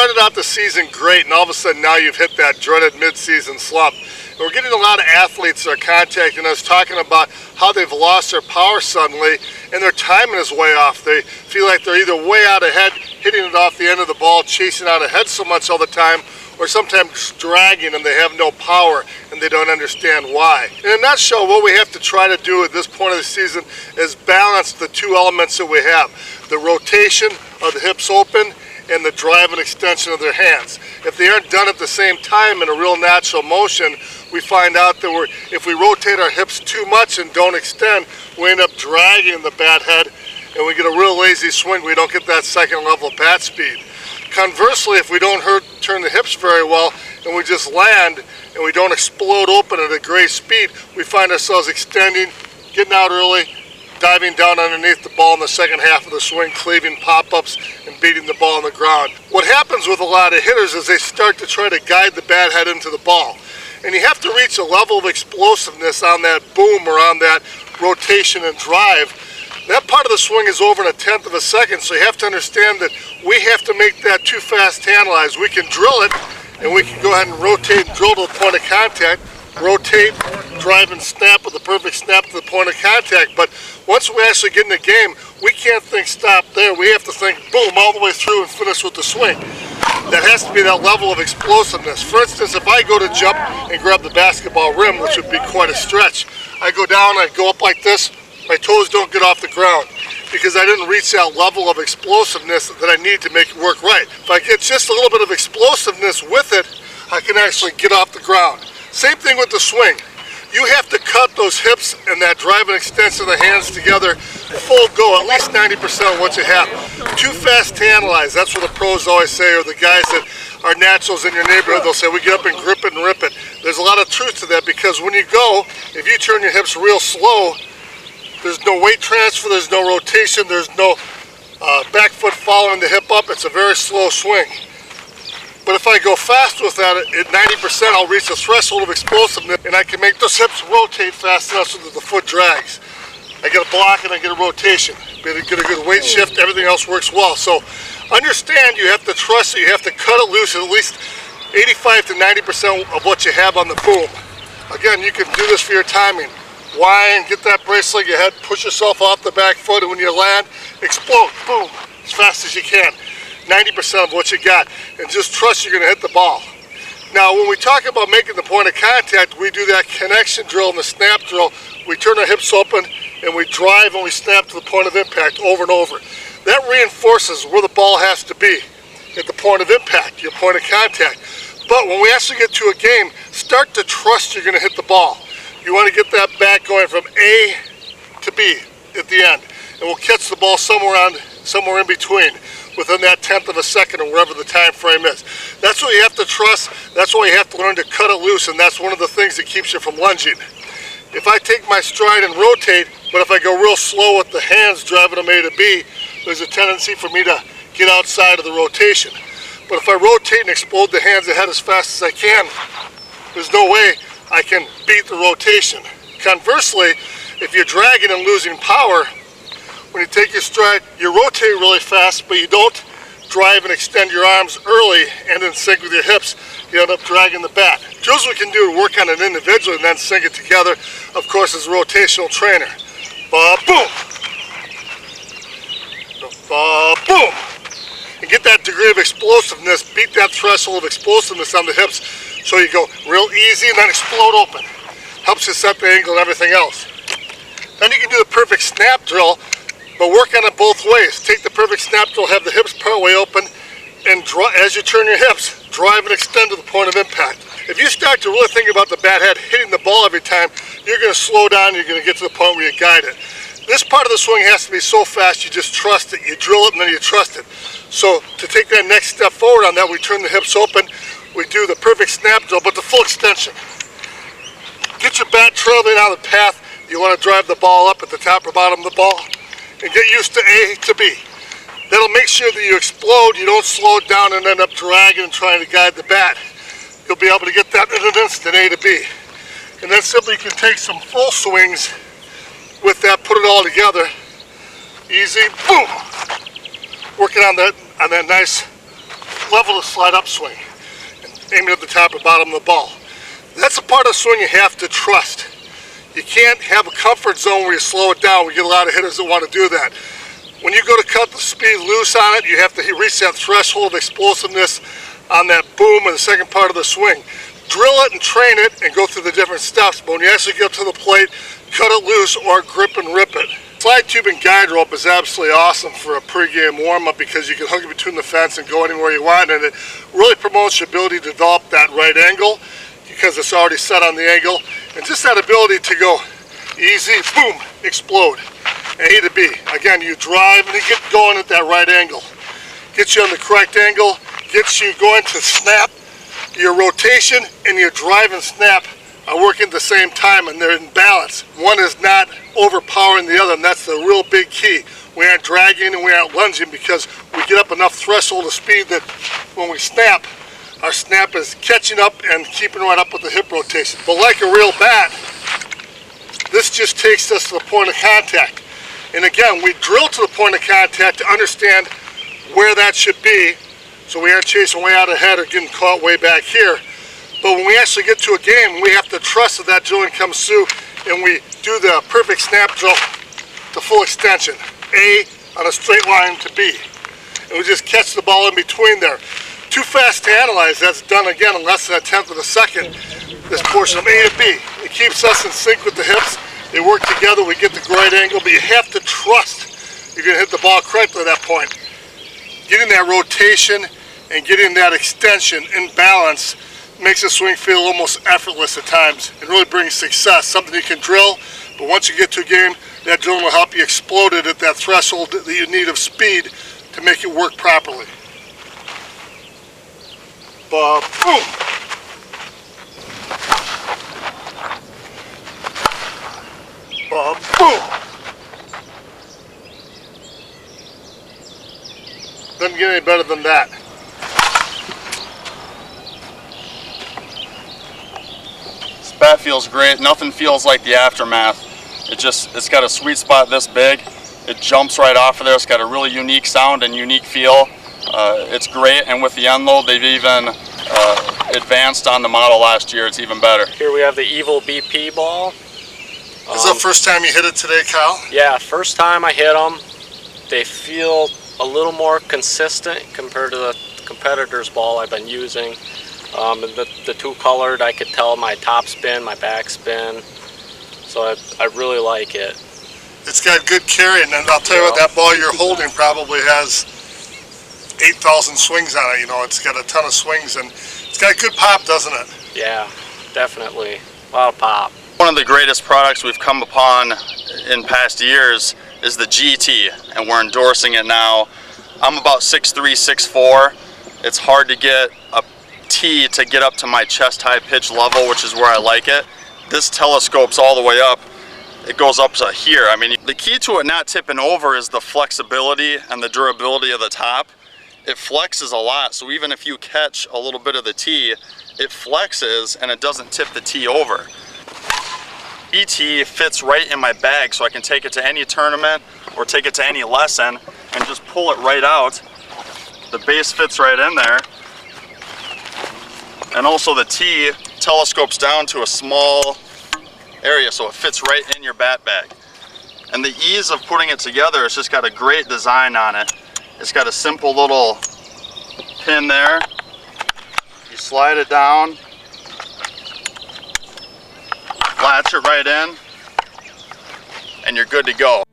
started out the season great, and all of a sudden now you've hit that dreaded mid-season slump. And we're getting a lot of athletes that are contacting us talking about how they've lost their power suddenly and their timing is way off. They feel like they're either way out ahead, hitting it off the end of the ball, chasing out ahead so much all the time, or sometimes dragging and they have no power and they don't understand why. In a nutshell, what we have to try to do at this point of the season is balance the two elements that we have. The rotation of the hips open and the drive and extension of their hands. If they aren't done at the same time in a real natural motion, we find out that if we rotate our hips too much and don't extend, we end up dragging the bat head and we get a real lazy swing. We don't get that second level bat speed. Conversely, if we don't turn the hips very well and we just land and we don't explode open at a great speed, we find ourselves extending, getting out early, diving down underneath the ball in the second half of the swing, cleaving pop-ups and beating the ball on the ground. What happens with a lot of hitters is they start to try to guide the bat head into the ball. And you have to reach a level of explosiveness on that boom or on that rotation and drive. That part of the swing is over in a tenth of a second, so you have to understand that we have to make that too fast to analyze. We can drill it, and we can go ahead and rotate and drill to the point of contact, rotate, drive, and snap with the perfect snap to the point of contact. But once we actually get in the game, we can't think stop there. We have to think boom all the way through and finish with the swing. That has to be that level of explosiveness. For instance, if I go to jump and grab the basketball rim, which would be quite a stretch, I go down, I go up like this, my toes don't get off the ground because I didn't reach that level of explosiveness that I need to make it work right. If I get just a little bit of explosiveness with it, I can actually get off the ground. Same thing with the swing. You have to cut those hips and that drive and extension of the hands together full go, at least 90% of what you have. Too fast to analyze, that's what the pros always say, or the guys that are naturals in your neighborhood, they'll say, we get up and grip it and rip it. There's a lot of truth to that because when you go, if you turn your hips real slow, there's no weight transfer, there's no rotation, there's no back foot following the hip up. It's a very slow swing. But if I go fast with that, at 90%, I'll reach the threshold of explosiveness and I can make those hips rotate fast enough so that the foot drags. I get a block and I get a rotation. Get a good weight shift, everything else works well. So understand you have to trust it, you have to cut it loose at least 85 to 90% of what you have on the boom. Again, you can do this for your timing. Whine, get that bracelet, your head, push yourself off the back foot, and when you land, explode, boom, as fast as you can. 90% of what you got, and just trust you're going to hit the ball. Now, when we talk about making the point of contact, we do that connection drill and the snap drill. We turn our hips open, and we drive and we snap to the point of impact over and over. That reinforces where the ball has to be at the point of impact, your point of contact. But when we actually get to a game, start to trust you're going to hit the ball. You want to get that bat going from A to B at the end, and we'll catch the ball somewhere in between, within that tenth of a second or wherever the time frame is. That's what you have to trust. That's why you have to learn to cut it loose, and that's one of the things that keeps you from lunging. If I take my stride and rotate, but if I go real slow with the hands driving them A to B, there's a tendency for me to get outside of the rotation. But if I rotate and explode the hands ahead as fast as I can, there's no way I can beat the rotation. Conversely, if you're dragging and losing power, when you take your stride, you rotate really fast, but you don't drive and extend your arms early and then sync with your hips. You end up dragging the bat. Drills we can do to work on it individually and then sync it together, of course, as a rotational trainer. Boom! Boom! And get that degree of explosiveness, beat that threshold of explosiveness on the hips so you go real easy and then explode open. Helps you set the angle and everything else. Then you can do the perfect snap drill, but work on it both ways. Take the perfect snap drill, have the hips part way open, and as you turn your hips, drive and extend to the point of impact. If you start to really think about the bat head hitting the ball every time, you're going to slow down, you're going to get to the point where you guide it. This part of the swing has to be so fast you just trust it. You drill it and then you trust it. So to take that next step forward on that, we turn the hips open, we do the perfect snap drill, but the full extension. Get your bat traveling on the path. You want to drive the ball up at the top or bottom of the ball, and get used to A to B. That'll make sure that you explode, you don't slow it down and end up dragging and trying to guide the bat. You'll be able to get that in an instant, A to B. And then simply you can take some full swings with that, put it all together. Easy, boom! Working on that nice level the slide up swing, and aiming at the top or bottom of the ball. That's a part of the swing you have to trust. You can't have a comfort zone where you slow it down. We get a lot of hitters that want to do that. When you go to cut the speed loose on it, you have to reach that threshold of explosiveness on that boom in the second part of the swing. Drill it and train it and go through the different steps, but when you actually get to the plate, cut it loose or grip and rip it. Slide tube and guide rope is absolutely awesome for a pregame warm-up because you can hook it between the fence and go anywhere you want, and it really promotes your ability to develop that right angle because it's already set on the angle, and just that ability to go easy, boom, explode. A to B. Again, you drive and you get going at that right angle. Gets you on the correct angle, gets you going to snap. Your rotation and your drive and snap are working at the same time and they're in balance. One is not overpowering the other, and that's the real big key. We aren't dragging and we aren't lunging because we get up enough threshold of speed that when we snap, our snap is catching up and keeping right up with the hip rotation. But like a real bat, this just takes us to the point of contact. And again, we drill to the point of contact to understand where that should be, so we aren't chasing way out ahead or getting caught way back here. But when we actually get to a game, we have to trust that that drilling comes through and we do the perfect snap drill to full extension. A on a straight line to B. And we just catch the ball in between there. Too fast to analyze, that's done again in less than a tenth of a second, this portion of A to B. It keeps us in sync with the hips. They work together, we get the right angle, but you have to trust you're gonna hit the ball correctly at that point. Getting that rotation and getting that extension in balance makes the swing feel almost effortless at times and really brings success. Something you can drill, but once you get to a game, that drilling will help you explode it at that threshold that you need of speed to make it work properly. Ba-boom! Ba-boom! Doesn't get any better than that. This bat feels great. Nothing feels like the aftermath. It's got a sweet spot this big. It jumps right off of there. It's got a really unique sound and unique feel. It's great, and with the unload, they've even advanced on the model last year. It's even better. Here we have the Evil BP ball. Is it the first time you hit it today, Kyle? Yeah, first time I hit them. They feel a little more consistent compared to the competitor's ball I've been using. The two-colored, I could tell my top spin, my back spin. So I really like it. It's got good carry, and I'll tell you what, that ball you're holding probably has 8,000 swings on it. You know, it's got a ton of swings, and it's got a good pop, doesn't it? Yeah, definitely. A lot of pop. One of the greatest products we've come upon in past years is the GT, and we're endorsing it now. I'm about 6'3", 6'4". It's hard to get a tee to get up to my chest high pitch level, which is where I like it. This telescopes all the way up. It goes up to here. I mean, the key to it not tipping over is the flexibility and the durability of the top. It flexes a lot, so even if you catch a little bit of the tee, it flexes and it doesn't tip the tee over. ET fits right in my bag, so I can take it to any tournament or take it to any lesson and just pull it right out. The base fits right in there. And also the tee telescopes down to a small area, so it fits right in your bat bag. And the ease of putting it together, it's just got a great design on it. It's got a simple little pin there. You slide it down, latch it right in, and you're good to go.